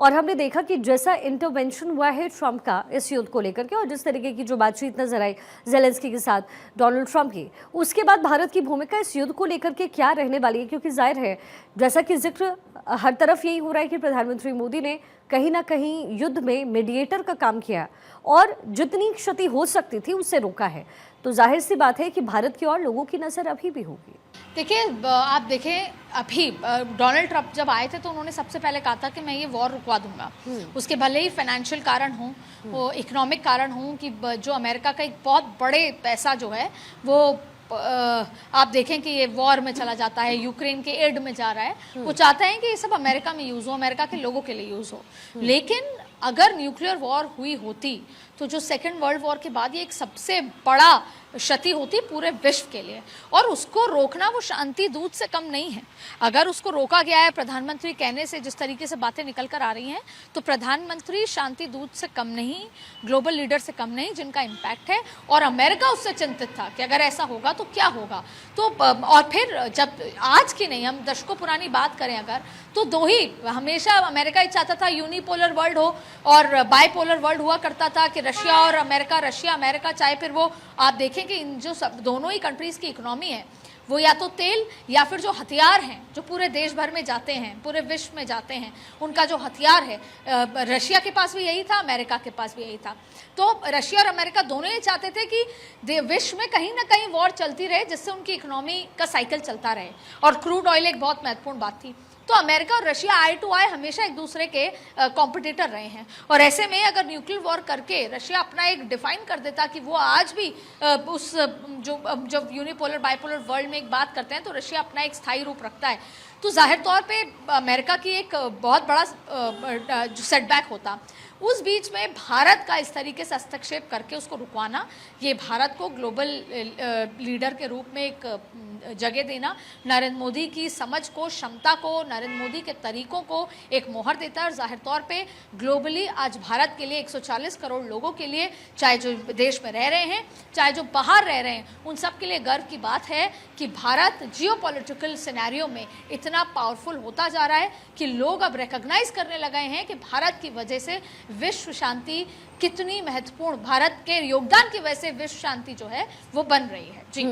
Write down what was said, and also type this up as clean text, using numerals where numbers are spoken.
और हमने देखा कि जैसा इंटरवेंशन हुआ है ट्रंप का इस युद्ध को लेकर के, और जिस तरीके की जो बातचीत नजर आई जेलेंस्की के साथ डोनाल्ड ट्रंप की, उसके बाद भारत की भूमिका इस युद्ध को लेकर के क्या रहने वाली है? क्योंकि जाहिर है, जैसा कि जिक्र हर तरफ यही हो रहा है कि प्रधानमंत्री मोदी ने कहीं ना कहीं युद्ध में मीडिएटर का काम किया और जितनी क्षति हो सकती थी उससे रोका है। तो जाहिर सी बात है कि भारत की और लोगों की नजर अभी भी होगी। देखिए, आप देखें, अभी डोनाल्ड ट्रंप जब आए थे तो उन्होंने सबसे पहले कहा था कि मैं ये वॉर रुकवा दूंगा। उसके भले ही फाइनेंशियल कारण हो, वो इकोनॉमिक कारण हो, कि जो अमेरिका का एक बहुत बड़े पैसा जो है वो आप देखें कि ये वॉर में चला जाता है, यूक्रेन के एड में जा रहा है। वो चाहते हैं कि ये सब अमेरिका में यूज़ हो, अमेरिका के लोगों के लिए यूज़ हो। लेकिन अगर न्यूक्लियर वॉर हुई होती तो जो सेकेंड वर्ल्ड वॉर के बाद ये एक सबसे बड़ा क्षति होती पूरे विश्व के लिए, और उसको रोकना वो शांति दूत से कम नहीं है। अगर उसको रोका गया है प्रधानमंत्री कहने से, जिस तरीके से बातें निकल कर आ रही हैं, तो प्रधानमंत्री शांति दूत से कम नहीं, ग्लोबल लीडर से कम नहीं, जिनका इम्पैक्ट है। और अमेरिका उससे चिंतित था कि अगर ऐसा होगा तो क्या होगा। तो और फिर जब आज की नहीं, हम दशकों पुरानी बात करें अगर, तो दो ही हमेशा अमेरिका ही चाहता था यूनिपोलर वर्ल्ड हो और बाइपोलर वर्ल्ड हुआ करता था कि रशिया और अमेरिका, रशिया अमेरिका, चाहे फिर वो आप देखें कि इन जो सब दोनों ही कंट्रीज की इकोनॉमी है वो या तो तेल या फिर जो हथियार हैं जो पूरे देश भर में जाते हैं, पूरे विश्व में जाते हैं, उनका जो हथियार है, रशिया के पास भी यही था, अमेरिका के पास भी यही था। तो रशिया और अमेरिका दोनों ही चाहते थे कि विश्व में कहीं ना कहीं वॉर चलती रहे, जिससे उनकी इकोनॉमी का साइकिल चलता रहे। और क्रूड ऑयल एक बहुत महत्वपूर्ण बात थी। तो अमेरिका और रशिया आई टू आई हमेशा एक दूसरे के कॉम्पिटिटर रहे हैं। और ऐसे में अगर न्यूक्लियर वॉर करके रशिया अपना एक डिफाइन कर देता कि वो आज भी उस जो यूनिपोलर बाइपोलर वर्ल्ड में एक बात करते हैं, तो रशिया अपना एक स्थायी रूप रखता है, तो जाहिर तौर पे अमेरिका की एक बहुत बड़ा जो सेटबैक होता। उस बीच में भारत का इस तरीके से हस्तक्षेप करके उसको रुकवाना, ये भारत को ग्लोबल लीडर के रूप में एक जगह देना, नरेंद्र मोदी की समझ को, क्षमता को, नरेंद्र मोदी के तरीकों को एक मोहर देता है। और जाहिर तौर पे ग्लोबली आज भारत के लिए 140 करोड़ लोगों के लिए, चाहे जो देश में रह रहे हैं चाहे जो बाहर रह रहे हैं, उन सब के लिए गर्व की बात है कि भारत जियोपॉलिटिकल सिनेरियो में इतना पावरफुल होता जा रहा है कि लोग अब रिकॉग्नाइज करने लगे हैं कि भारत की वजह से विश्व शांति कितनी महत्वपूर्ण, भारत के योगदान की वजह से विश्व शांति जो है वो बन रही है। जी।